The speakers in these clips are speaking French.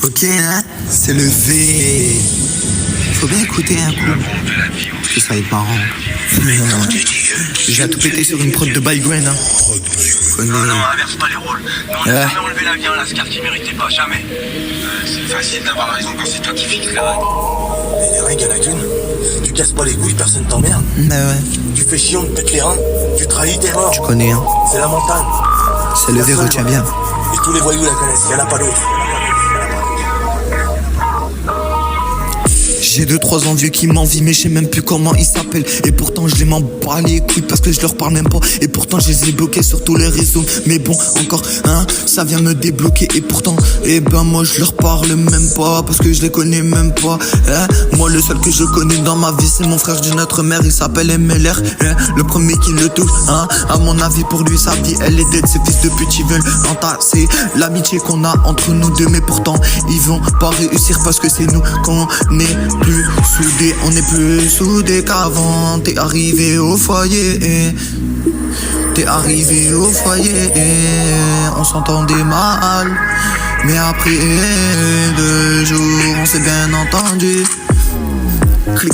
Ok, hein, c'est le V. Faut bien écouter un coup. Parce que ça va être marrant. J'ai tout pété sur une prod de Baigwen, hein. Non, inverse pas les rôles. Nous, on a jamais enlevé la vie à Lascar qui méritait pas, jamais. C'est facile d'avoir raison quand c'est toi qui fixes les règles. Mais les règles, y'en a qu'une. Tu casses pas les couilles, personne t'emmerde. Bah ouais, Tu fais chier, on te pète les reins. Tu trahis, t'es mort. tu connais, hein. C'est la montagne. C'est le V, retiens bien. Et tous les voyous la connaissent, y'en a pas d'autre. J'ai 2-3 ans vieux qui m'envient, mais je sais même plus comment ils s'appellent. Et pourtant je les m'en bats les couilles parce que je leur parle même pas. Et pourtant je les ai bloqués sur tous les réseaux. Mais bon, encore, hein, ça vient me débloquer. Et pourtant, eh ben moi je leur parle même pas parce que je les connais même pas, hein. Moi le seul que je connais dans ma vie c'est mon frère d'une autre mère. Il s'appelle MLR, hein, le premier qui le touche, hein. À mon avis pour lui sa vie elle est dead. Ses fils de pute ils veulent entasser l'amitié qu'on a entre nous deux. Mais pourtant ils vont pas réussir parce que c'est nous qu'on est plus soudés, on est plus soudés qu'avant. T'es arrivé au foyer, t'es arrivé au foyer, on s'entendait mal, mais après 2 jours on s'est bien entendu. Clic,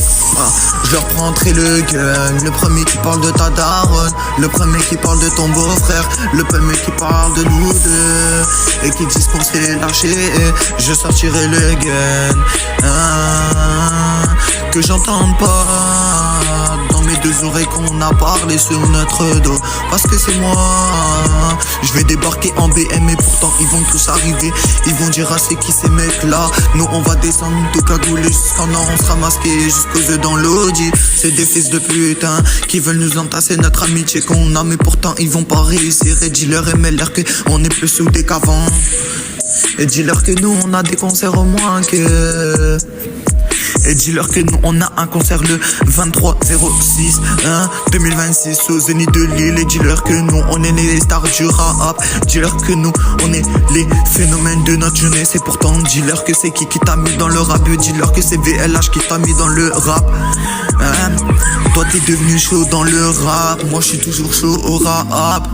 je leur prendrai le gun. Le premier qui parle de ta daronne, le premier qui parle de ton beau-frère, le premier qui parle de nous deux et qui disent qu'on s'est lâché. Je sortirai le gun, que j'entende pas dans mes 2 oreilles qu'on a parlé sur notre dos. Parce que c'est moi, je vais débarquer en BM et pourtant ils vont tous arriver. Ils vont dire ah c'est qui ces mecs là. Nous on va descendre tout cagoulé jusqu'en or, on sera masqué jusqu'aux yeux dans l'audi. C'est des fils de putain qui veulent nous entasser notre amitié qu'on a. Mais pourtant ils vont pas réussir. Et dis-leur MLR que on est plus soudés qu'avant. Et dis-leur que nous on a des concerts au moins que. Et dis-leur que nous on a un concert le 23/06 2026 au Zénith de Lille. Et dis-leur que nous on est les stars du rap. Dis-leur que nous on est les phénomènes de notre jeunesse. Et pourtant dis-leur que c'est qui t'a mis dans le rap. Dis-leur que c'est VLH qui t'a mis dans le rap, hein. Toi t'es devenu chaud dans le rap, moi je suis toujours chaud au rap.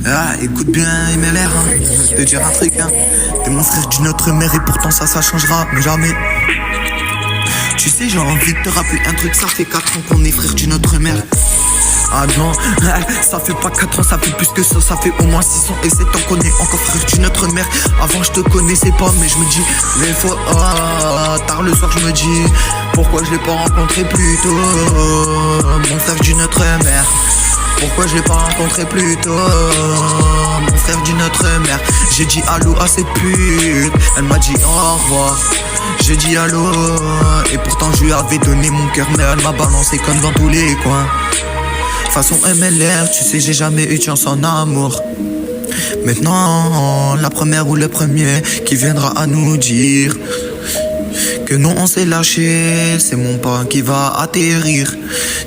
Ah, écoute bien MLR, hein. Je vais te dire un truc, hein. T'es mon frère d'une autre mère et pourtant ça changera jamais. Tu sais, j'ai envie de te rappeler un truc, ça fait 4 ans qu'on est frères d'une autre mère. Ah non, ça fait pas 4 ans, ça fait plus que ça fait au moins 6 ans et 7 ans qu'on est encore frères d'une autre mère. Avant je te connaissais pas mais je me dis, des fois tard le soir je me dis, pourquoi je l'ai pas rencontré plus tôt, mon frère d'une autre mère. Pourquoi je l'ai pas rencontré plus tôt, mon frère d'une autre mère. J'ai dit allô à cette pute, elle m'a dit au revoir. J'ai dit allô, et pourtant je lui avais donné mon cœur, mais elle m'a balancé comme dans tous les coins. Façon MLR, tu sais j'ai jamais eu de chance en amour. Maintenant, la première ou le premier qui viendra à nous dire que non on s'est lâché, c'est mon pas qui va atterrir.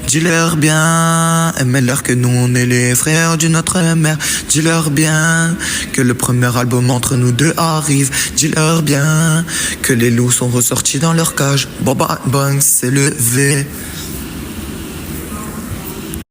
Dis-leur bien, MLR, que nous on est les frères d'une autre mère. Dis-leur bien que le premier album entre nous deux arrive. Dis-leur bien que les loups sont ressortis dans leur cage. Bon bah bang, c'est le V.